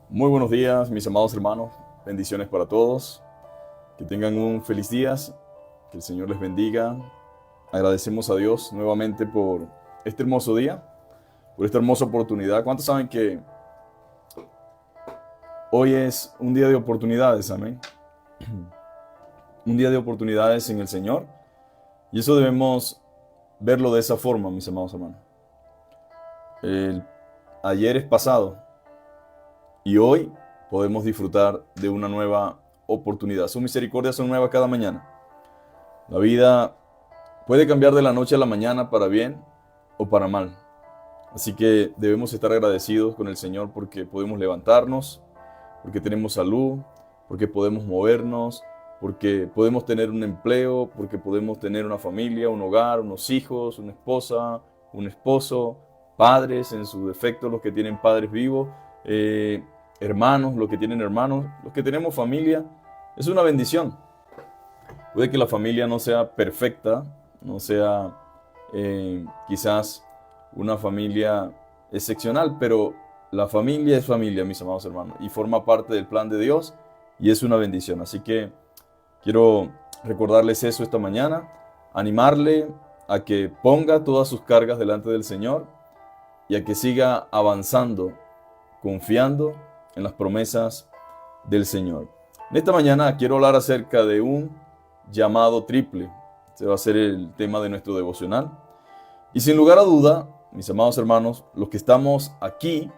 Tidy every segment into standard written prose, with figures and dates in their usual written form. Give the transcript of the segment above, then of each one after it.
Muy buenos días, mis amados hermanos. Bendiciones para todos. Que tengan un feliz día. Que el Señor les bendiga. Agradecemos a Dios nuevamente por este hermoso día, por esta hermosa oportunidad. ¿Cuántos saben que hoy es un día de oportunidades? Amén. Un día de oportunidades en el Señor. Y eso debemos verlo de esa forma, mis amados hermanos. El ayer es pasado. Y hoy podemos disfrutar de una nueva oportunidad. Sus misericordias son nuevas cada mañana. La vida puede cambiar de la noche a la mañana para bien o para mal. Así que debemos estar agradecidos con el Señor porque podemos levantarnos, porque tenemos salud, porque podemos movernos, porque podemos tener un empleo, porque podemos tener una familia, un hogar, unos hijos, una esposa, un esposo, padres en su defecto, los que tienen padres vivos, hermanos, los que tienen hermanos, los que tenemos familia. Es una bendición. Puede que la familia no sea perfecta, no sea quizás una familia excepcional, pero la familia es familia, mis amados hermanos, y forma parte del plan de Dios y es una bendición. Así que quiero recordarles eso esta mañana, animarle a que ponga todas sus cargas delante del Señor y a que siga avanzando, confiando en las promesas del Señor. En esta mañana quiero hablar acerca de un llamado triple. Este va a ser el tema de nuestro devocional. Y sin lugar a duda, mis amados hermanos, los que estamos aquí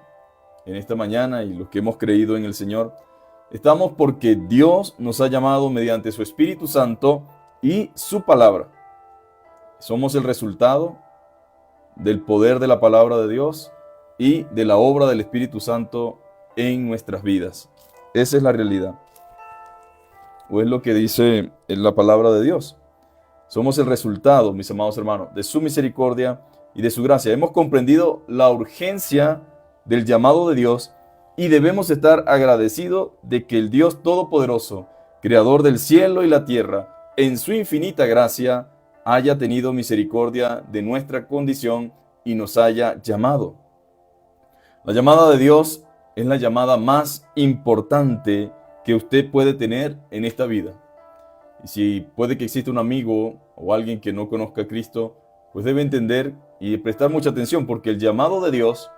en esta mañana y los que hemos creído en el Señor, estamos porque Dios nos ha llamado mediante su Espíritu Santo y su palabra. Somos el resultado del poder de la palabra de Dios y de la obra del Espíritu Santo en nuestras vidas. Esa es la realidad. O es lo que dice en la palabra de Dios. Somos el resultado, mis amados hermanos, de su misericordia y de su gracia. Hemos comprendido la urgencia del llamado de Dios y debemos estar agradecidos de que el Dios Todopoderoso, Creador del cielo y la tierra, en su infinita gracia, haya tenido misericordia de nuestra condición y nos haya llamado. La llamada de Dios es la llamada más importante que usted puede tener en esta vida. Y si puede que exista un amigo o alguien que no conozca a Cristo, pues debe entender y prestar mucha atención, porque el llamado de Dios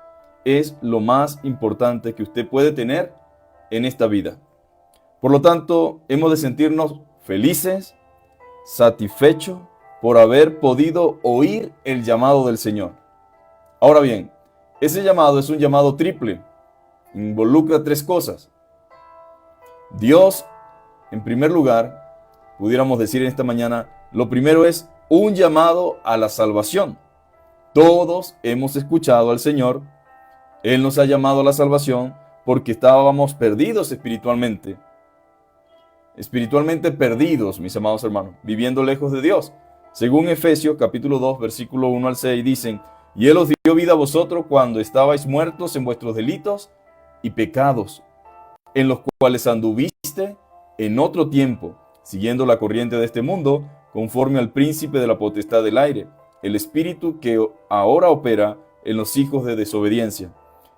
es lo más importante que usted puede tener en esta vida. Por lo tanto, hemos de sentirnos felices, satisfechos por haber podido oír el llamado del Señor. Ahora bien, ese llamado es un llamado triple. Involucra tres cosas. Dios, en primer lugar, pudiéramos decir en esta mañana, lo primero es un llamado a la salvación. Todos hemos escuchado al Señor. Él nos ha llamado a la salvación porque estábamos perdidos espiritualmente. Espiritualmente perdidos, mis amados hermanos, viviendo lejos de Dios. Según Efesios capítulo 2, versículo 1 al 6, dicen: y Él os dio vida a vosotros cuando estabais muertos en vuestros delitos y pecados, en los cuales anduviste en otro tiempo, siguiendo la corriente de este mundo, conforme al príncipe de la potestad del aire, el espíritu que ahora opera en los hijos de desobediencia,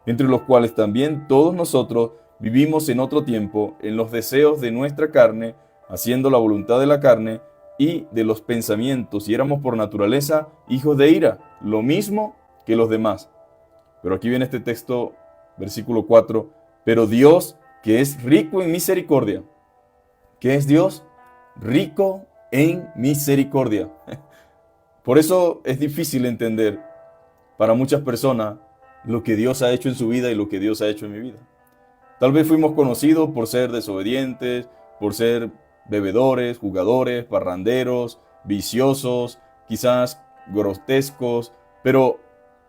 entre los cuales también todos nosotros vivimos en otro tiempo en los deseos de nuestra carne, haciendo la voluntad de la carne y de los pensamientos, y éramos por naturaleza hijos de ira, lo mismo que los demás. Pero aquí viene este texto, versículo 4, pero Dios, que es rico en misericordia. ¿Qué es Dios? Rico en misericordia. Por eso es difícil entender para muchas personas lo que Dios ha hecho en su vida y lo que Dios ha hecho en mi vida. Tal vez fuimos conocidos por ser desobedientes, por ser bebedores, jugadores, parranderos, viciosos, quizás grotescos, pero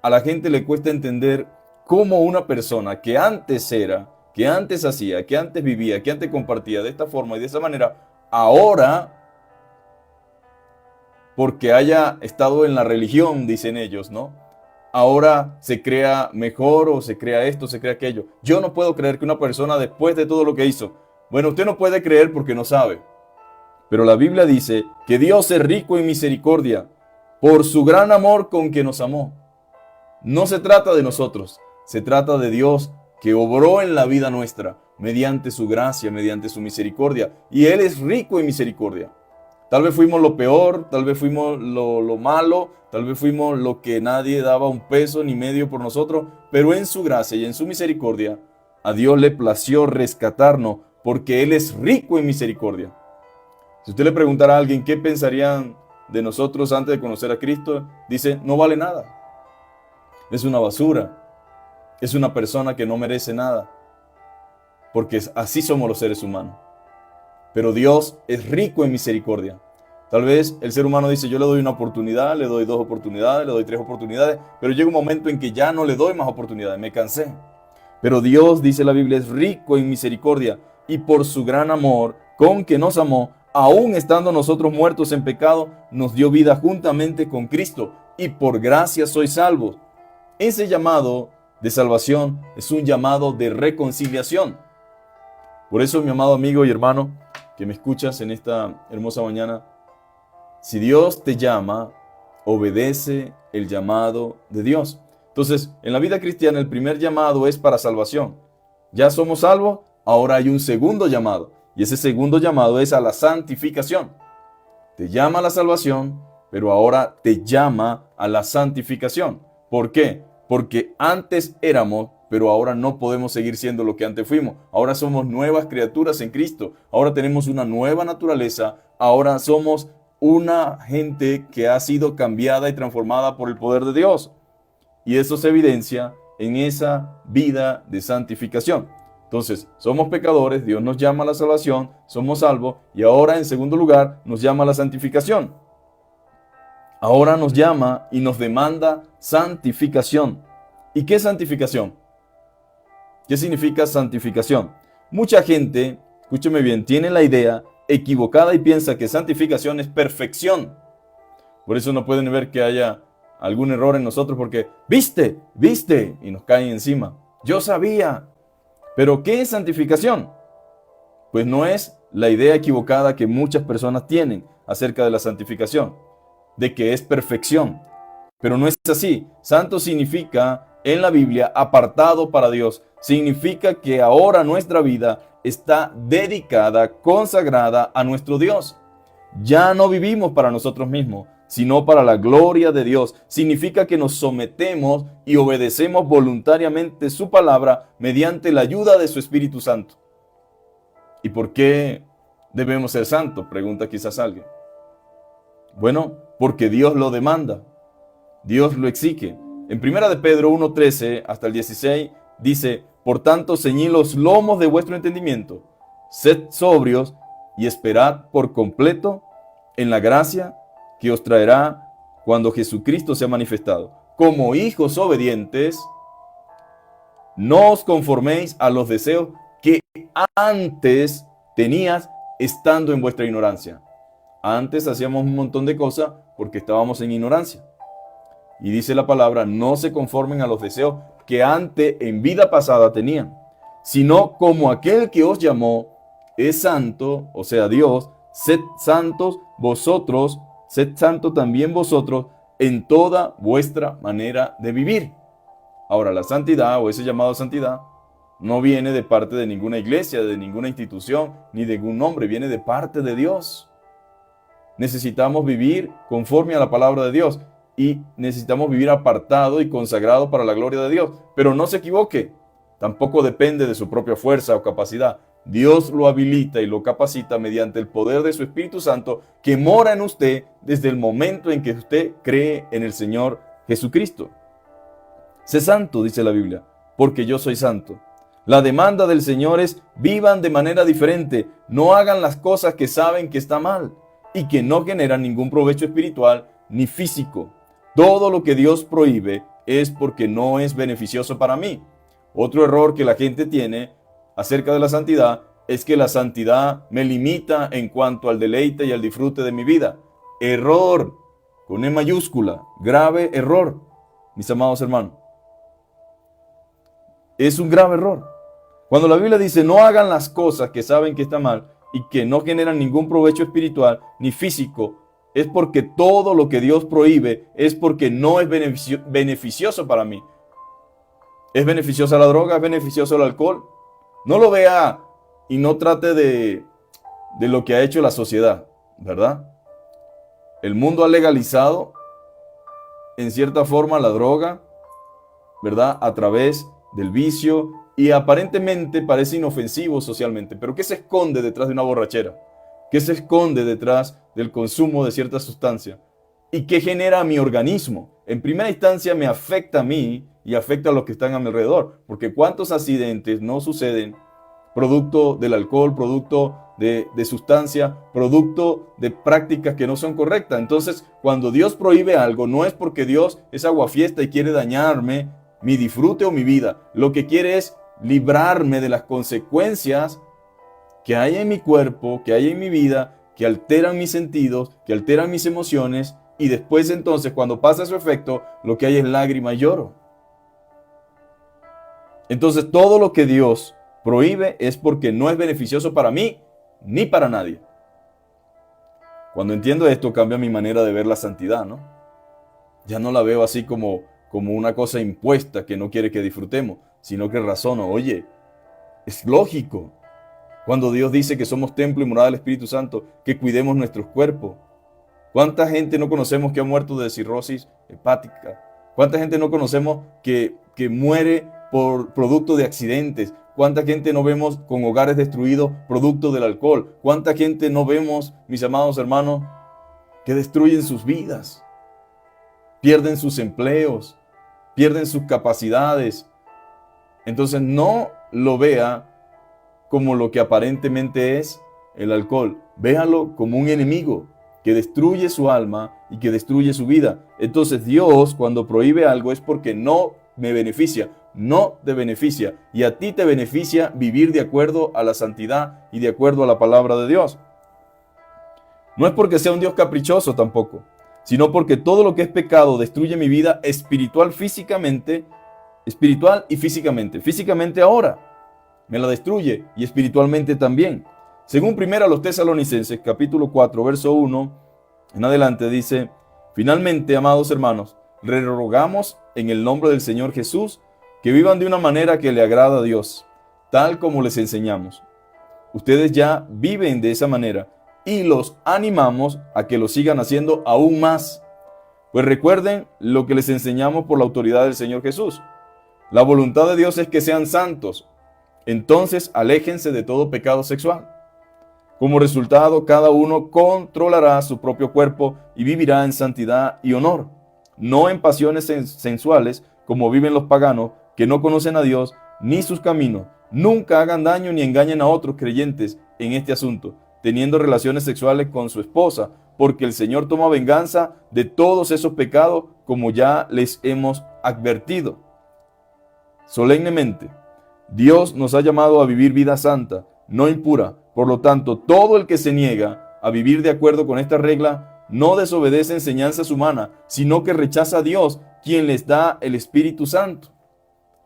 a la gente le cuesta entender cómo una persona que antes era, que antes hacía, que antes vivía, que antes compartía de esta forma y de esa manera, ahora, porque haya estado en la religión, dicen ellos, ¿no? Ahora se crea mejor o se crea esto, se crea aquello. Yo no puedo creer que una persona, después de todo lo que hizo, bueno, usted no puede creer porque no sabe. Pero la Biblia dice que Dios es rico en misericordia por su gran amor con que nos amó. No se trata de nosotros, se trata de Dios que obró en la vida nuestra, mediante su gracia, mediante su misericordia. Y Él es rico en misericordia. Tal vez fuimos lo peor, tal vez fuimos lo malo, tal vez fuimos lo que nadie daba un peso ni medio por nosotros, pero en su gracia y en su misericordia, a Dios le plació rescatarnos, porque Él es rico en misericordia. Si usted le preguntara a alguien qué pensarían de nosotros antes de conocer a Cristo, dice, no vale nada. Es una basura. Es una persona que no merece nada. Porque así somos los seres humanos. Pero Dios es rico en misericordia. Tal vez el ser humano dice, yo le doy una oportunidad, le doy 2 oportunidades, le doy 3 oportunidades, pero llega un momento en que ya no le doy más oportunidades, me cansé. Pero Dios, dice la Biblia, es rico en misericordia, y por su gran amor con que nos amó, aun estando nosotros muertos en pecado, nos dio vida juntamente con Cristo, y por gracia sois salvos. Ese llamado de salvación es un llamado de reconciliación. Por eso, mi amado amigo y hermano, que me escuchas en esta hermosa mañana, si Dios te llama, obedece el llamado de Dios. Entonces, en la vida cristiana, el primer llamado es para salvación. Ya somos salvos, ahora hay un segundo llamado. Y ese segundo llamado es a la santificación. Te llama a la salvación, pero ahora te llama a la santificación. ¿Por qué? Porque antes éramos, pero ahora no podemos seguir siendo lo que antes fuimos. Ahora somos nuevas criaturas en Cristo. Ahora tenemos una nueva naturaleza. Ahora somos una gente que ha sido cambiada y transformada por el poder de Dios. Y eso se evidencia en esa vida de santificación. Entonces, somos pecadores, Dios nos llama a la salvación, somos salvos, y ahora en segundo lugar nos llama a la santificación. Ahora nos llama y nos demanda santificación. ¿Y qué es santificación? ¿Qué significa santificación? Mucha gente, escúcheme bien, tiene la idea equivocada y piensa que santificación es perfección. Por eso no pueden ver que haya algún error en nosotros porque, viste, y nos caen encima. Yo sabía. Pero ¿qué es santificación? Pues no es la idea equivocada que muchas personas tienen acerca de la santificación, de que es perfección. Pero no es así. Santo significa en la Biblia apartado para Dios. Significa que ahora nuestra vida está dedicada, consagrada a nuestro Dios. Ya no vivimos para nosotros mismos, sino para la gloria de Dios. Significa que nos sometemos y obedecemos voluntariamente su palabra mediante la ayuda de su Espíritu Santo. ¿Y por qué debemos ser santos? Pregunta quizás alguien. Bueno, porque Dios lo demanda. Dios lo exige. En 1 de Pedro 1:13 hasta el 16 dice, por tanto, ceñid los lomos de vuestro entendimiento, sed sobrios y esperad por completo en la gracia que os traerá cuando Jesucristo sea manifestado. Como hijos obedientes, no os conforméis a los deseos que antes tenías estando en vuestra ignorancia. Antes hacíamos un montón de cosas porque estábamos en ignorancia. Y dice la palabra, no se conformen a los deseos que antes en vida pasada tenían, sino como aquel que os llamó es santo, o sea Dios, sed santos vosotros, sed santos también vosotros en toda vuestra manera de vivir. Ahora, la santidad o ese llamado a santidad no viene de parte de ninguna iglesia, de ninguna institución, ni de ningún hombre, viene de parte de Dios. Necesitamos vivir conforme a la palabra de Dios y necesitamos vivir apartado y consagrado para la gloria de Dios. Pero no se equivoque, tampoco depende de su propia fuerza o capacidad. Dios lo habilita y lo capacita mediante el poder de su Espíritu Santo que mora en usted desde el momento en que usted cree en el Señor Jesucristo. Sé santo, dice la Biblia, porque yo soy santo. La demanda del Señor es vivan de manera diferente, no hagan las cosas que saben que está mal y que no generan ningún provecho espiritual ni físico. Todo lo que Dios prohíbe es porque no es beneficioso para mí. Otro error que la gente tiene acerca de la santidad es que la santidad me limita en cuanto al deleite y al disfrute de mi vida. Error, con E mayúscula, grave error, mis amados hermanos. Es un grave error. Cuando la Biblia dice no hagan las cosas que saben que está mal y que no generan ningún provecho espiritual ni físico, es porque todo lo que Dios prohíbe es porque no es beneficioso para mí. ¿Es beneficiosa la droga? ¿Es beneficioso el alcohol? No lo vea y no trate de lo que ha hecho la sociedad, ¿verdad? El mundo ha legalizado en cierta forma la droga, ¿verdad? A través del vicio y aparentemente parece inofensivo socialmente. Pero ¿qué se esconde detrás de una borrachera? ¿Qué se esconde detrás del consumo de cierta sustancia? ¿Y qué genera a mi organismo? En primera instancia me afecta a mí y afecta a los que están a mi alrededor. Porque ¿cuántos accidentes no suceden producto del alcohol, producto de sustancia, producto de prácticas que no son correctas? Entonces, cuando Dios prohíbe algo, no es porque Dios es aguafiesta y quiere dañarme mi disfrute o mi vida. Lo que quiere es librarme de las consecuencias que hay en mi cuerpo, que hay en mi vida, que alteran mis sentidos, que alteran mis emociones, y después entonces, cuando pasa su efecto, lo que hay es lágrima y lloro. Entonces, todo lo que Dios prohíbe es porque no es beneficioso para mí ni para nadie. Cuando entiendo esto, cambia mi manera de ver la santidad, ¿no? Ya no la veo así como una cosa impuesta que no quiere que disfrutemos, sino que razono, oye, es lógico. Cuando Dios dice que somos templo y morada del Espíritu Santo, que cuidemos nuestros cuerpos. ¿Cuánta gente no conocemos que ha muerto de cirrosis hepática? ¿Cuánta gente no conocemos que muere por producto de accidentes? ¿Cuánta gente no vemos con hogares destruidos producto del alcohol? ¿Cuánta gente no vemos, mis amados hermanos, que destruyen sus vidas? Pierden sus empleos, pierden sus capacidades. Entonces no lo vea como lo que aparentemente es el alcohol. Véalo como un enemigo que destruye su alma y que destruye su vida. Entonces Dios, cuando prohíbe algo, es porque no me beneficia, no te beneficia. Y a ti te beneficia vivir de acuerdo a la santidad y de acuerdo a la palabra de Dios. No es porque sea un Dios caprichoso tampoco, sino porque todo lo que es pecado destruye mi vida espiritual y físicamente. Físicamente ahora me la destruye y espiritualmente también. Según 1 Tesalonicenses, capítulo 4, verso 1 en adelante, dice: finalmente, amados hermanos, le rogamos en el nombre del Señor Jesús que vivan de una manera que le agrada a Dios, tal como les enseñamos. Ustedes ya viven de esa manera y los animamos a que lo sigan haciendo aún más. Pues recuerden lo que les enseñamos por la autoridad del Señor Jesús. La voluntad de Dios es que sean santos. Entonces, aléjense de todo pecado sexual. Como resultado, cada uno controlará su propio cuerpo y vivirá en santidad y honor, no en pasiones sensuales como viven los paganos que no conocen a Dios ni sus caminos. Nunca hagan daño ni engañen a otros creyentes en este asunto, teniendo relaciones sexuales con su esposa, porque el Señor toma venganza de todos esos pecados, como ya les hemos advertido. Solemnemente, Dios nos ha llamado a vivir vida santa, no impura. Por lo tanto, todo el que se niega a vivir de acuerdo con esta regla no desobedece enseñanzas humanas, sino que rechaza a Dios, quien les da el Espíritu Santo.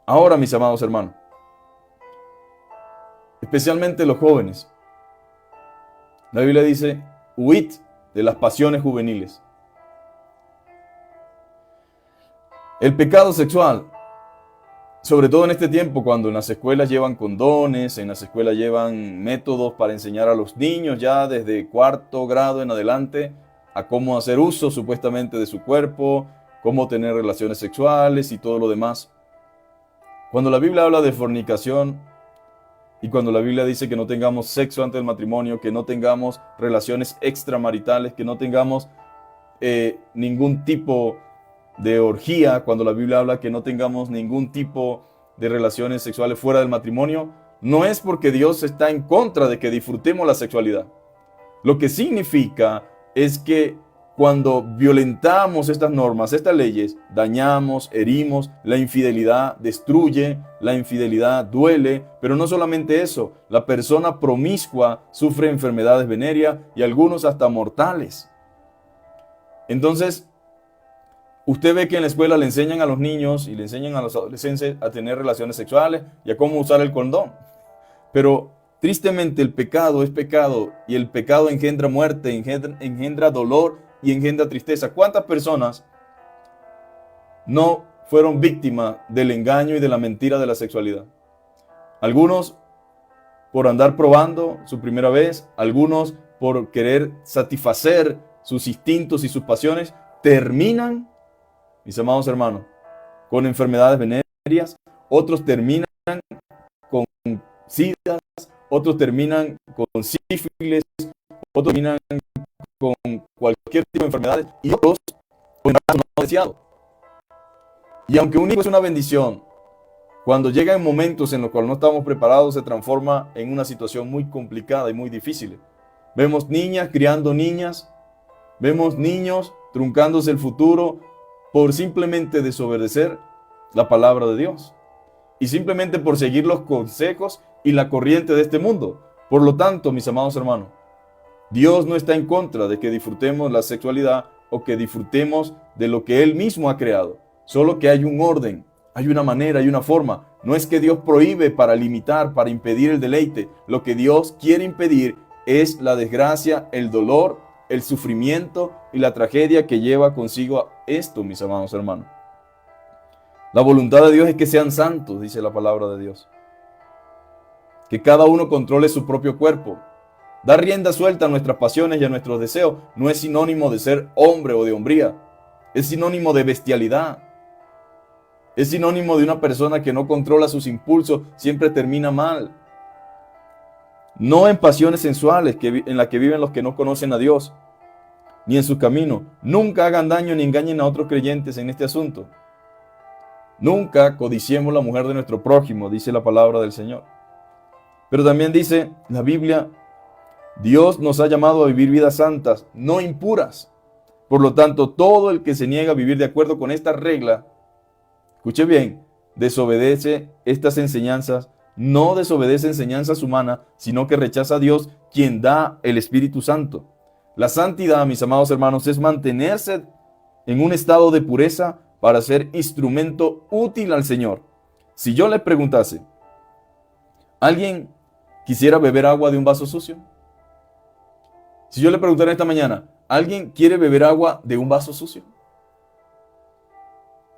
Ahora, mis amados hermanos, especialmente los jóvenes, la Biblia dice: huid de las pasiones juveniles. El pecado sexual, sobre todo en este tiempo, cuando en las escuelas llevan condones, en las escuelas llevan métodos para enseñar a los niños ya desde cuarto grado en adelante a cómo hacer uso supuestamente de su cuerpo, cómo tener relaciones sexuales y todo lo demás. Cuando la Biblia habla de fornicación y cuando la Biblia dice que no tengamos sexo antes del matrimonio, que no tengamos relaciones extramaritales, que no tengamos ningún tipo de orgía, cuando la Biblia habla que no tengamos ningún tipo de relaciones sexuales fuera del matrimonio, no es porque Dios está en contra de que disfrutemos la sexualidad. Lo que significa es que cuando violentamos estas normas, estas leyes, dañamos, herimos, la infidelidad destruye, la infidelidad duele, pero no solamente eso, la persona promiscua sufre enfermedades venéreas y algunos hasta mortales. Entonces, usted ve que en la escuela le enseñan a los niños y le enseñan a los adolescentes a tener relaciones sexuales y a cómo usar el condón. Pero tristemente el pecado es pecado y el pecado engendra muerte, engendra dolor y engendra tristeza. ¿Cuántas personas no fueron víctimas del engaño y de la mentira de la sexualidad. Algunos por andar probando su primera vez, algunos por querer satisfacer sus instintos y sus pasiones, terminan, mis amados hermanos, con enfermedades venéreas, otros terminan con SIDA, otros terminan con sífilis, otros terminan con cualquier tipo de enfermedades y otros con embarazo no deseado. Y aunque un hijo es una bendición, cuando llegan momentos en los cuales no estamos preparados, se transforma en una situación muy complicada y muy difícil. Vemos niñas criando niñas, vemos niños truncándose el futuro por simplemente desobedecer la palabra de Dios y simplemente por seguir los consejos y la corriente de este mundo. Por lo tanto, mis amados hermanos, Dios no está en contra de que disfrutemos la sexualidad o que disfrutemos de lo que Él mismo ha creado. Solo que hay un orden, hay una manera, hay una forma. No es que Dios prohíbe para limitar, para impedir el deleite. Lo que Dios quiere impedir es la desgracia, el dolor, el sufrimiento y la tragedia que lleva consigo esto, mis amados hermanos. La voluntad de Dios es que sean santos, dice la palabra de Dios. Que cada uno controle su propio cuerpo. Dar rienda suelta a nuestras pasiones y a nuestros deseos no es sinónimo de ser hombre o de hombría. Es sinónimo de bestialidad. Es sinónimo de una persona que no controla sus impulsos, siempre termina mal. No en pasiones sensuales en las que viven los que no conocen a Dios, ni en su camino. Nunca hagan daño ni engañen a otros creyentes en este asunto. Nunca codiciemos la mujer de nuestro prójimo, dice la palabra del Señor. Pero también dice la Biblia, Dios nos ha llamado a vivir vidas santas, no impuras. Por lo tanto, todo el que se niega a vivir de acuerdo con esta regla, escuche bien, desobedece estas enseñanzas, no desobedece enseñanzas humanas, sino que rechaza a Dios, quien da el Espíritu Santo. La santidad, mis amados hermanos, es mantenerse en un estado de pureza para ser instrumento útil al Señor. Si yo le preguntase, ¿alguien quisiera beber agua de un vaso sucio? Si yo le preguntara esta mañana, ¿alguien quiere beber agua de un vaso sucio?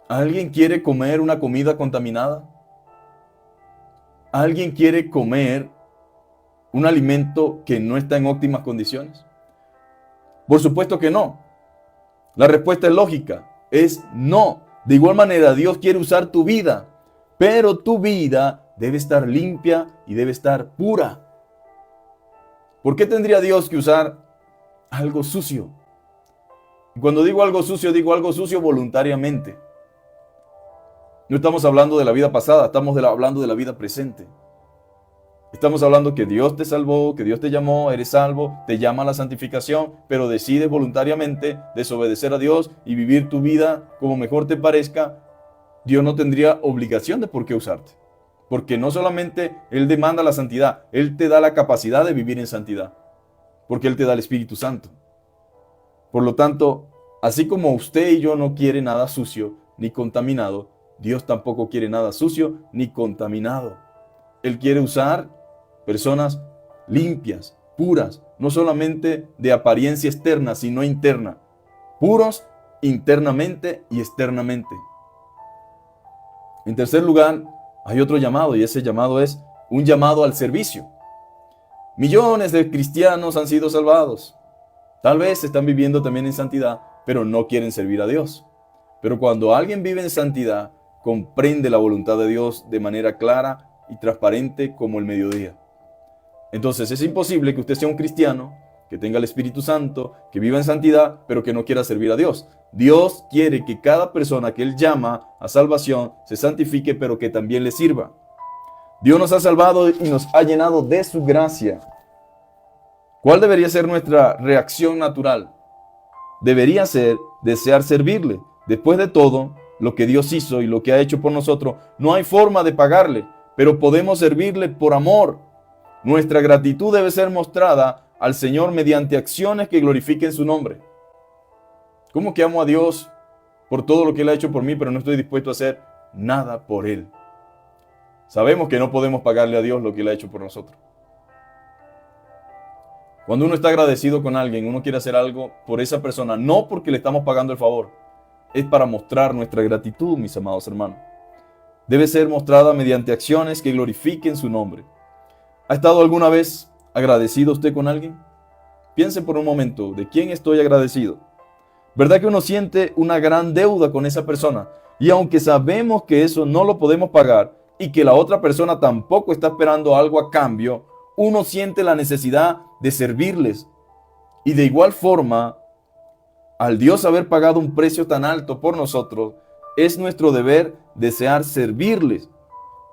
¿Alguien quiere comer una comida contaminada? ¿Alguien quiere comer un alimento que no está en óptimas condiciones? Por supuesto que no. La respuesta es lógica, es no. De igual manera, Dios quiere usar tu vida, pero tu vida debe estar limpia y debe estar pura. ¿Por qué tendría Dios que usar algo sucio? Y cuando digo algo sucio voluntariamente. No estamos hablando de la vida pasada, estamos hablando de la vida presente. Estamos hablando que Dios te salvó, que Dios te llamó, eres salvo, te llama a la santificación, pero decides voluntariamente desobedecer a Dios y vivir tu vida como mejor te parezca. Dios no tendría obligación de por qué usarte. Porque no solamente Él demanda la santidad, Él te da la capacidad de vivir en santidad. Porque Él te da el Espíritu Santo. Por lo tanto, así como usted y yo no quiere nada sucio ni contaminado, Dios tampoco quiere nada sucio ni contaminado. Él quiere usar personas limpias, puras, no solamente de apariencia externa, sino interna. Puros internamente y externamente. En tercer lugar, hay otro llamado y ese llamado es un llamado al servicio. Millones de cristianos han sido salvados. Tal vez están viviendo también en santidad, pero no quieren servir a Dios. Pero cuando alguien vive en santidad, comprende la voluntad de Dios de manera clara y transparente como el mediodía. Entonces es imposible que usted sea un cristiano, que tenga el Espíritu Santo, que viva en santidad, pero que no quiera servir a Dios. Dios quiere que cada persona que Él llama a salvación se santifique, pero que también le sirva. Dios nos ha salvado y nos ha llenado de su gracia. ¿Cuál debería ser nuestra reacción natural? Debería ser desear servirle. Después de todo, lo que Dios hizo y lo que ha hecho por nosotros, no hay forma de pagarle, pero podemos servirle por amor. Nuestra gratitud debe ser mostrada al Señor mediante acciones que glorifiquen su nombre. ¿Cómo que amo a Dios por todo lo que Él ha hecho por mí, pero no estoy dispuesto a hacer nada por Él? Sabemos que no podemos pagarle a Dios lo que Él ha hecho por nosotros. Cuando uno está agradecido con alguien, uno quiere hacer algo por esa persona, no porque le estamos pagando el favor, es para mostrar nuestra gratitud, mis amados hermanos. Debe ser mostrada mediante acciones que glorifiquen su nombre. ¿Ha estado alguna vez agradecido usted con alguien? Piense por un momento, ¿de quién estoy agradecido? ¿Verdad que uno siente una gran deuda con esa persona? Y aunque sabemos que eso no lo podemos pagar y que la otra persona tampoco está esperando algo a cambio, uno siente la necesidad de servirles. Y de igual forma, al Dios haber pagado un precio tan alto por nosotros, es nuestro deber desear servirles.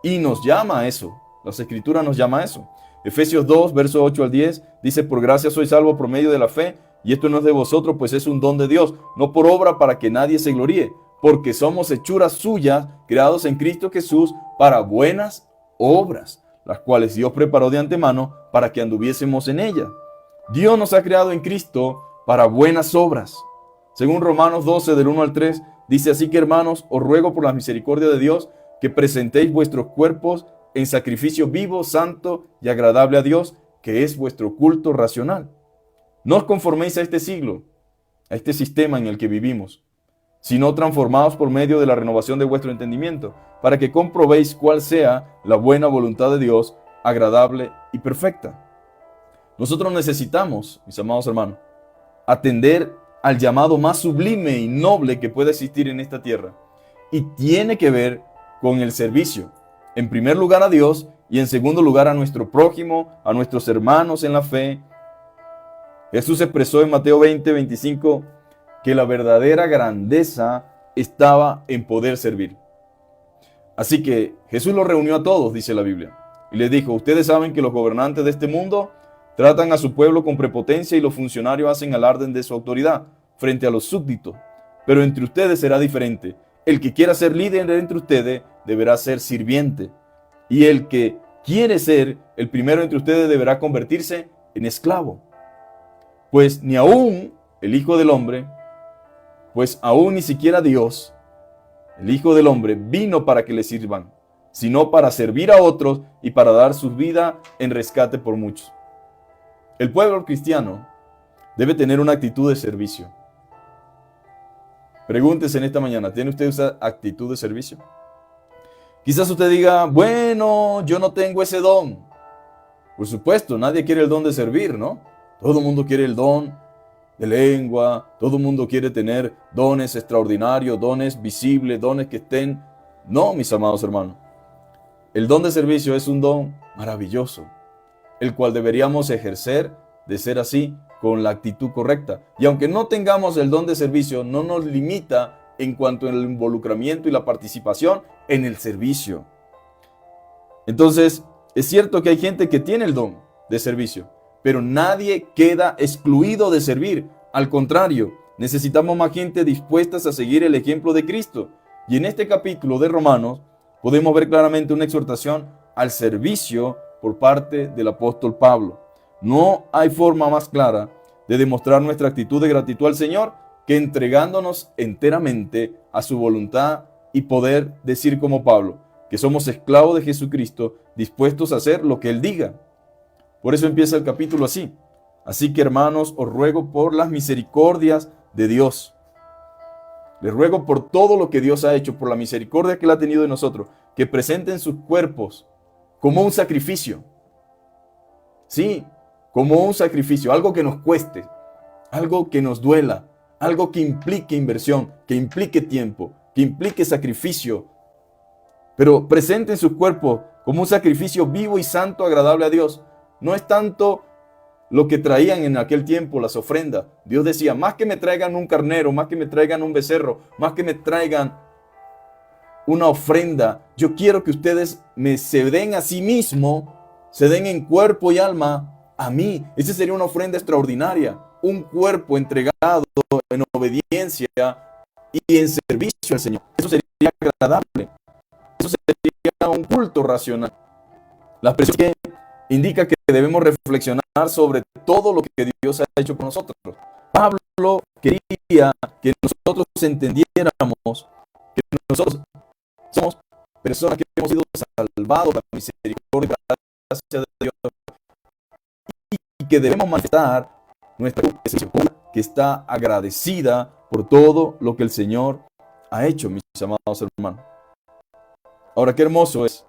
Y nos llama a eso. Las Escrituras nos llama a eso. Efesios 2, verso 8 al 10, dice: por gracia sois salvos por medio de la fe, y esto no es de vosotros, pues es un don de Dios, no por obra para que nadie se gloríe, porque somos hechuras suyas, creados en Cristo Jesús para buenas obras, las cuales Dios preparó de antemano para que anduviésemos en ellas. Dios nos ha creado en Cristo para buenas obras. Según Romanos 12, del 1 al 3, dice: así que, hermanos, os ruego por la misericordia de Dios que presentéis vuestros cuerpos en sacrificio vivo, santo y agradable a Dios, que es vuestro culto racional. No os conforméis a este siglo, a este sistema en el que vivimos, sino transformaos por medio de la renovación de vuestro entendimiento, para que comprobéis cuál sea la buena voluntad de Dios, agradable y perfecta. Nosotros necesitamos, mis amados hermanos, atender al llamado más sublime y noble que puede existir en esta tierra. Y tiene que ver con el servicio. En primer lugar a Dios y en segundo lugar a nuestro prójimo, a nuestros hermanos en la fe. Jesús expresó en Mateo 20, 25 que la verdadera grandeza estaba en poder servir. Así que Jesús los reunió a todos, dice la Biblia, y les dijo: ustedes saben que los gobernantes de este mundo tratan a su pueblo con prepotencia y los funcionarios hacen alarde de su autoridad frente a los súbditos. Pero entre ustedes será diferente. El que quiera ser líder entre ustedes deberá ser sirviente. Y el que quiere ser el primero entre ustedes deberá convertirse en esclavo. Pues ni aún el Hijo del Hombre, pues aún ni siquiera Dios, el Hijo del Hombre, vino para que le sirvan, sino para servir a otros y para dar su vida en rescate por muchos. El pueblo cristiano debe tener una actitud de servicio. Pregúntese en esta mañana, ¿tiene usted esa actitud de servicio? Quizás usted diga: bueno, yo no tengo ese don. Por supuesto, nadie quiere el don de servir, ¿no? Todo el mundo quiere el don de lengua, todo el mundo quiere tener dones extraordinarios, dones visibles, dones que estén... No, mis amados hermanos. El don de servicio es un don maravilloso, el cual deberíamos ejercer, de ser así, con la actitud correcta. Y aunque no tengamos el don de servicio, no nos limita en cuanto al involucramiento y la participación en el servicio. Entonces, es cierto que hay gente que tiene el don de servicio, pero nadie queda excluido de servir. Al contrario, necesitamos más gente dispuesta a seguir el ejemplo de Cristo. Y en este capítulo de Romanos podemos ver claramente una exhortación al servicio por parte del apóstol Pablo. No hay forma más clara de demostrar nuestra actitud de gratitud al Señor que entregándonos enteramente a su voluntad y poder decir como Pablo, que somos esclavos de Jesucristo, dispuestos a hacer lo que Él diga. Por eso empieza el capítulo así. Así que, hermanos, os ruego por las misericordias de Dios. Les ruego por todo lo que Dios ha hecho, por la misericordia que Él ha tenido de nosotros, que presenten sus cuerpos como un sacrificio. Sí, como un sacrificio, algo que nos cueste, algo que nos duela, algo que implique inversión, que implique tiempo, que implique sacrificio. Pero presenten sus cuerpos como un sacrificio vivo y santo, agradable a Dios. No es tanto lo que traían en aquel tiempo las ofrendas. Dios decía: más que me traigan un carnero, más que me traigan un becerro, más que me traigan una ofrenda, yo quiero que ustedes se den a sí mismo, se den en cuerpo y alma a mí. Esa sería una ofrenda extraordinaria, un cuerpo entregado en obediencia y en servicio al Señor. Eso sería agradable, eso sería un culto racional. La expresión que indica que debemos reflexionar sobre todo lo que Dios ha hecho por nosotros. Pablo quería que nosotros entendiéramos que nosotros somos personas que hemos sido salvados por la misericordia y gracia de Dios y que debemos manifestar nuestra actitud que está agradecida por todo lo que el Señor ha hecho, mis amados hermanos. Ahora, qué hermoso es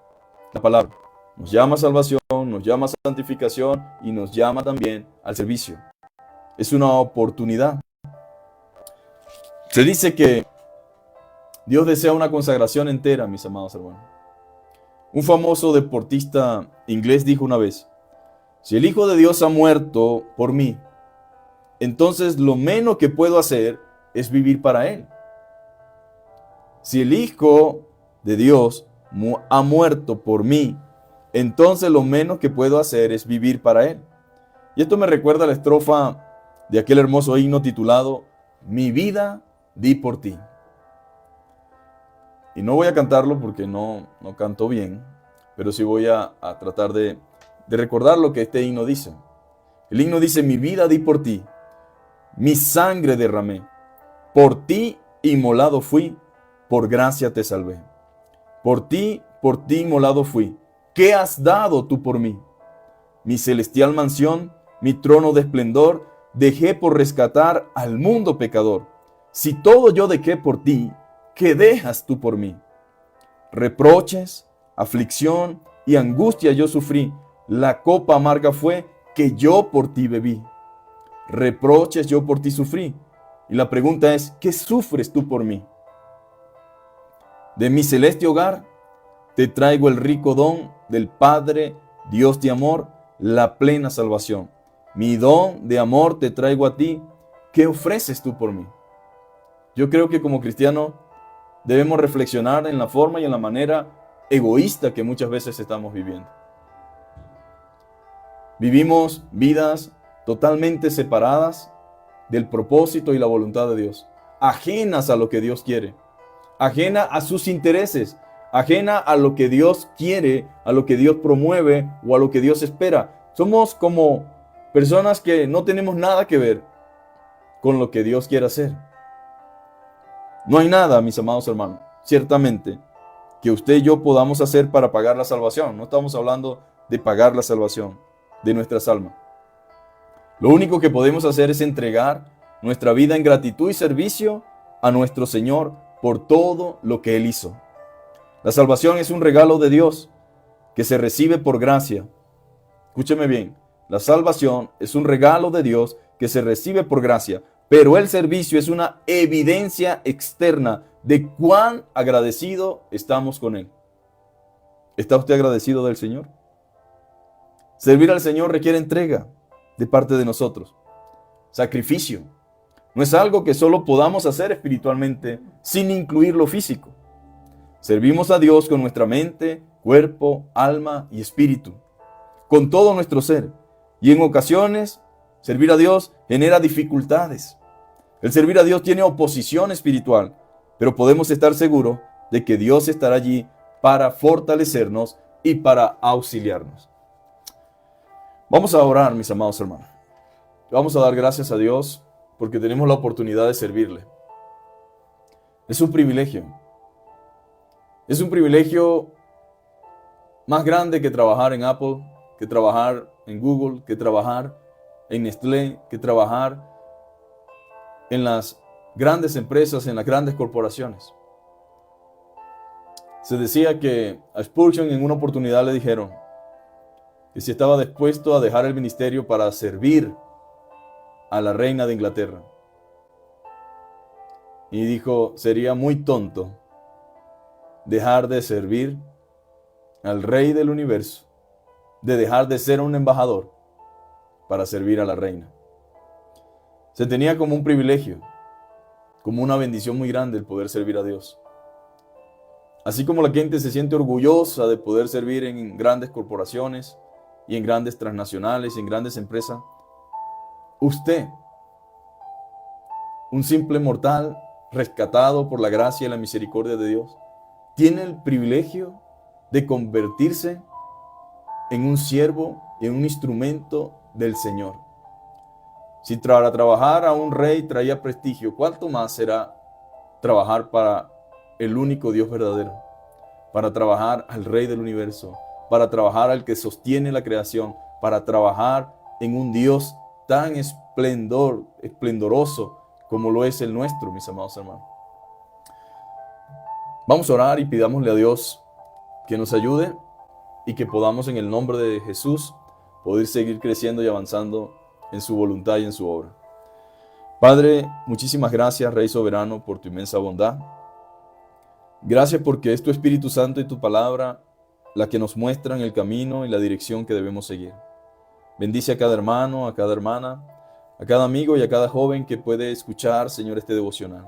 la palabra. Nos llama a salvación, nos llama a santificación y nos llama también al servicio. Es una oportunidad. Se dice que Dios desea una consagración entera, mis amados hermanos. Un famoso deportista inglés dijo una vez: si el Hijo de Dios ha muerto por mí, entonces lo menos que puedo hacer es vivir para Él. Si el Hijo de Dios ha muerto por mí, entonces lo menos que puedo hacer es vivir para Él. Y esto me recuerda a la estrofa de aquel hermoso himno titulado Mi vida di por ti. Y no voy a cantarlo porque no canto bien, pero sí voy a tratar de recordar lo que este himno dice. El himno dice: mi vida di por ti, mi sangre derramé, por ti inmolado fui, por gracia te salvé. Por ti inmolado fui, ¿qué has dado tú por mí? Mi celestial mansión, mi trono de esplendor, dejé por rescatar al mundo pecador. Si todo yo dejé por ti, ¿qué dejas tú por mí? Reproches, aflicción y angustia yo sufrí, la copa amarga fue que yo por ti bebí. Reproches yo por ti sufrí. Y la pregunta es: ¿qué sufres tú por mí? De mi celeste hogar te traigo el rico don del Padre, Dios de amor, la plena salvación. Mi don de amor te traigo a ti. ¿Qué ofreces tú por mí? Yo creo que como cristianos debemos reflexionar en la forma y en la manera egoísta que muchas veces estamos viviendo. Vivimos vidas totalmente separadas del propósito y la voluntad de Dios, ajenas a lo que Dios quiere, ajena a sus intereses, ajena a lo que Dios quiere, a lo que Dios promueve o a lo que Dios espera. Somos como personas que no tenemos nada que ver con lo que Dios quiere hacer. No hay nada, mis amados hermanos, ciertamente, que usted y yo podamos hacer para pagar la salvación. No estamos hablando de pagar la salvación de nuestras almas. Lo único que podemos hacer es entregar nuestra vida en gratitud y servicio a nuestro Señor por todo lo que Él hizo. La salvación es un regalo de Dios que se recibe por gracia. Escúcheme bien, la salvación es un regalo de Dios que se recibe por gracia, pero el servicio es una evidencia externa de cuán agradecido estamos con Él. ¿Está usted agradecido del Señor? Servir al Señor requiere entrega de parte de nosotros, sacrificio. No es algo que solo podamos hacer espiritualmente sin incluir lo físico. Servimos a Dios con nuestra mente, cuerpo, alma y espíritu, con todo nuestro ser. Y en ocasiones, servir a Dios genera dificultades. El servir a Dios tiene oposición espiritual, pero podemos estar seguros de que Dios estará allí para fortalecernos y para auxiliarnos. Vamos a orar, mis amados hermanos. Vamos a dar gracias a Dios porque tenemos la oportunidad de servirle. Es un privilegio. Es un privilegio más grande que trabajar en Apple, que trabajar en Google, que trabajar en Nestlé, que trabajar en las grandes empresas, en las grandes corporaciones. Se decía que a Spurgeon en una oportunidad le dijeron que si estaba dispuesto a dejar el ministerio para servir a la reina de Inglaterra. Y dijo: sería muy tonto dejar de servir al rey del universo, de dejar de ser un embajador para servir a la reina. Se tenía como un privilegio, como una bendición muy grande el poder servir a Dios. Así como la gente se siente orgullosa de poder servir en grandes corporaciones y en grandes transnacionales y en grandes empresas, usted, un simple mortal rescatado por la gracia y la misericordia de Dios, tiene el privilegio de convertirse en un siervo y en un instrumento del Señor. Si para trabajar a un rey traía prestigio, ¿cuánto más será trabajar para el único Dios verdadero? Para trabajar al Rey del universo, para trabajar al que sostiene la creación, para trabajar en un Dios tan esplendoroso como lo es el nuestro, mis amados hermanos. Vamos a orar y pidámosle a Dios que nos ayude y que podamos en el nombre de Jesús poder seguir creciendo y avanzando en su voluntad y en su obra. Padre, muchísimas gracias, Rey Soberano, por tu inmensa bondad. Gracias porque es tu Espíritu Santo y tu palabra la que nos muestran el camino y la dirección que debemos seguir. Bendice a cada hermano, a cada hermana, a cada amigo y a cada joven que puede escuchar, Señor, este devocional.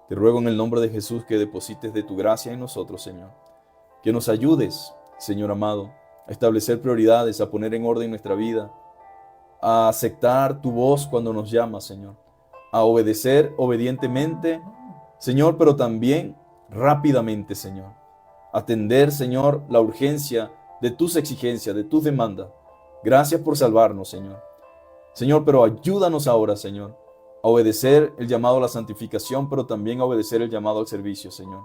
Te ruego en el nombre de Jesús que deposites de tu gracia en nosotros, Señor. Que nos ayudes, Señor amado, a establecer prioridades, a poner en orden nuestra vida, a aceptar tu voz cuando nos llamas, Señor, a obedecer obedientemente, Señor, pero también rápidamente, Señor. Atender, Señor, la urgencia de tus exigencias, de tus demandas. Gracias por salvarnos, Señor. Señor, pero ayúdanos ahora, Señor, a obedecer el llamado a la santificación, pero también a obedecer el llamado al servicio, Señor.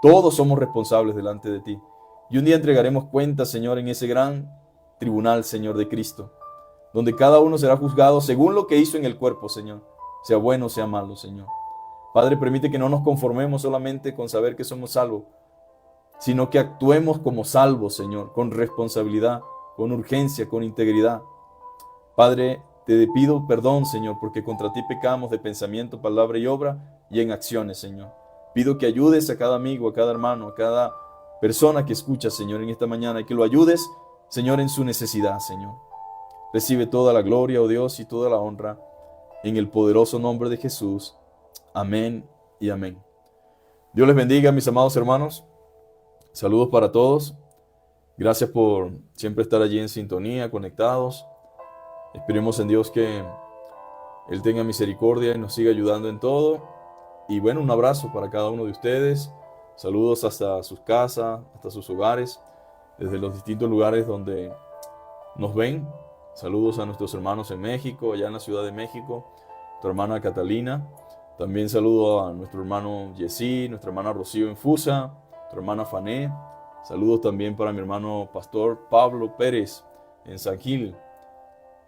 Todos somos responsables delante de ti. Y un día entregaremos cuentas, Señor, en ese gran tribunal, Señor, de Cristo, donde cada uno será juzgado según lo que hizo en el cuerpo, Señor, sea bueno o sea malo, Señor. Padre, permite que no nos conformemos solamente con saber que somos salvos, sino que actuemos como salvos, Señor, con responsabilidad, con urgencia, con integridad. Padre, te pido perdón, Señor, porque contra ti pecamos de pensamiento, palabra y obra y en acciones, Señor. Pido que ayudes a cada amigo, a cada hermano, a cada persona que escucha, Señor, en esta mañana, y que lo ayudes, Señor, en su necesidad, Señor. Recibe toda la gloria, oh Dios, y toda la honra, en el poderoso nombre de Jesús. Amén y amén. Dios les bendiga, mis amados hermanos. Saludos para todos. Gracias por siempre estar allí en sintonía, conectados. Esperemos en Dios que Él tenga misericordia y nos siga ayudando en todo. Y bueno, un abrazo para cada uno de ustedes. Saludos hasta sus casas, hasta sus hogares, desde los distintos lugares donde nos ven. Saludos a nuestros hermanos en México, allá en la Ciudad de México, nuestra hermana Catalina. También saludo a nuestro hermano Yesí, nuestra hermana Rocío en Fusa, nuestra hermana Fané. Saludos también para mi hermano pastor Pablo Pérez en San Gil.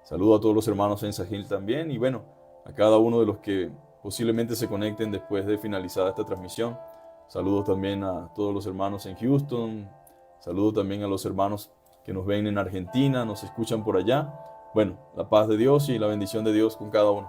Saludo a todos los hermanos en San Gil también. Y bueno, a cada uno de los que posiblemente se conecten después de finalizada esta transmisión. Saludos también a todos los hermanos en Houston. Saludos también a los hermanos que nos ven en Argentina, nos escuchan por allá. Bueno, la paz de Dios y la bendición de Dios con cada uno.